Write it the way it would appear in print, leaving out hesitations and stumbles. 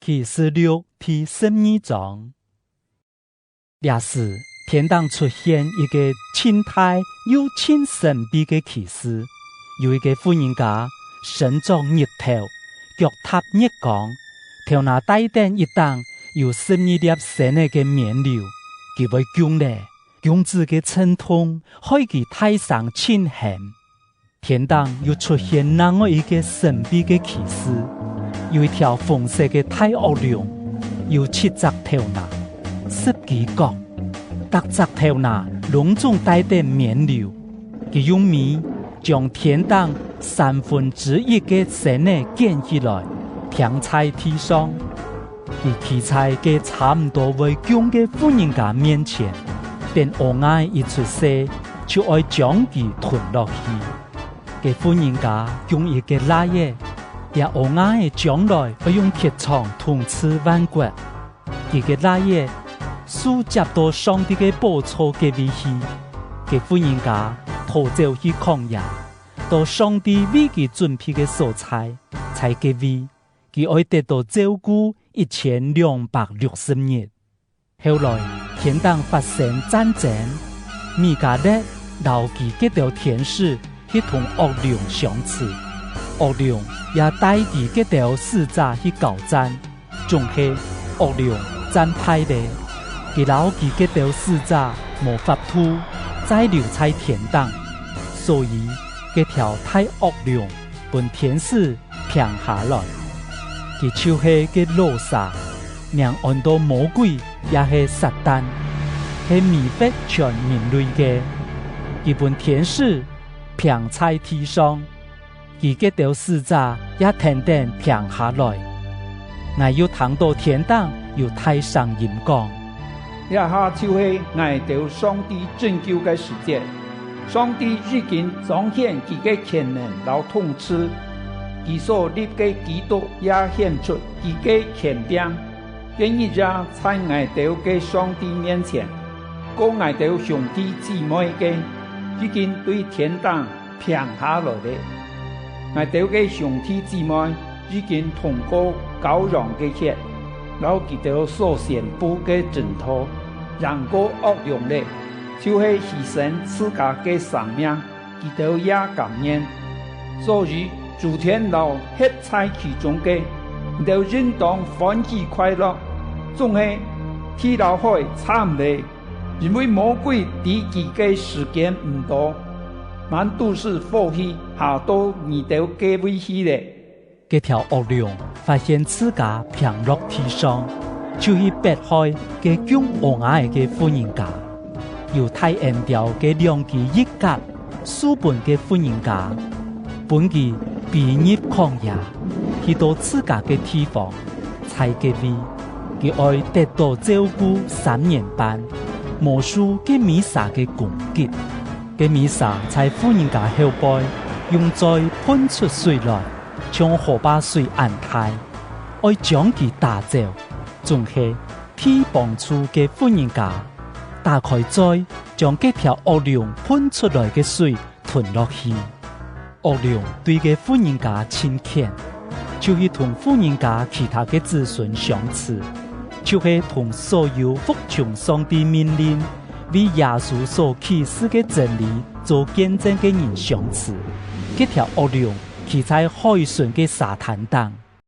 启示录第12章。那时，天堂出现一个清大又清神秘的启示，有一个妇人家身着日头，脚踏日光，头拿带顶一档有12粒深的面料，佢會強烈、強子嘅稱痛，開佢太上清閒。天堂又出現另外一個神秘嘅啟示，有一條紅色嘅大惡龍，有7隻頭拿，10幾角，各隻頭拿隆重帶頂面料，佢用米將天堂1/3嘅神呢建起來，平在地上。佢企在嘅差唔多為強嘅婦人家面前，便俄愛一出世，就愛將佢吞落去。嘅婦人家用一個拉嘢，也俄愛將來要用鐵槍痛刺萬骨。佢嘅拉嘢輸接到上帝嘅寶座嘅位去，嘅婦人家逃走去曠野，到上帝為佢準備嘅所在，才嘅位，佢愛得到照顧1260日。後來天堂發生戰爭，米迦勒留佢嗰條天使去同惡龍相刺，惡龍也帶佢嗰條使者去交戰，總係惡龍戰敗咧，佢留佢嗰條使者無法度再留在天堂，所以嗰條大惡龍本天使平下來。佢就是個羅撒，名按到魔鬼，也是撒旦，是迷惑全人類嘅。佢本天使平在地上，佢嘅條使者也天天平下來。我要談到天堂，要太上音講。一下就是我到上帝拯救嘅世界，上帝已經彰顯佢嘅權能和統治。佢所立嘅基督也顯出佢嘅權柄，願意在我哋嘅上帝面前，講我哋兄弟姊妹嘅已經對天堂平下來了。我哋嘅兄弟姊妹已經通過羔羊嘅血，然後佢哋所宣布嘅正道，讓過惡龍咧，就是犧牲自家嘅生命，佢哋也甘願。所以主天老吃在其中嘅，都應當歡喜快樂。總係天老海慘咧，因為魔鬼敵佢嘅時間唔多，滿都是火氣下到你哋嘅位去咧。嗰條惡龍發現自家平落地上，就去迫害嘅強惡愛嘅婦人家，由太陽調嘅兩支一甲書本嘅婦人家，本佢避入曠野，去到自家嘅地方，才嘅位，佢愛得到照顧3年半，無數嘅彌撒嘅攻擊，嘅彌撒在婦人家後背，用在噴出水來，將河把水按太，愛將佢打走，仲係天幫助嘅婦人家，打開嘴，將嗰條惡龍噴出來嘅水吞落去。惡龍對嘅婦人家親近，就是同婦人家其他嘅子孫相似，就是同所有服從上帝命令、為耶穌所啟示嘅真理做見證嘅人相似。嗰條惡龍企在海上嘅沙灘上。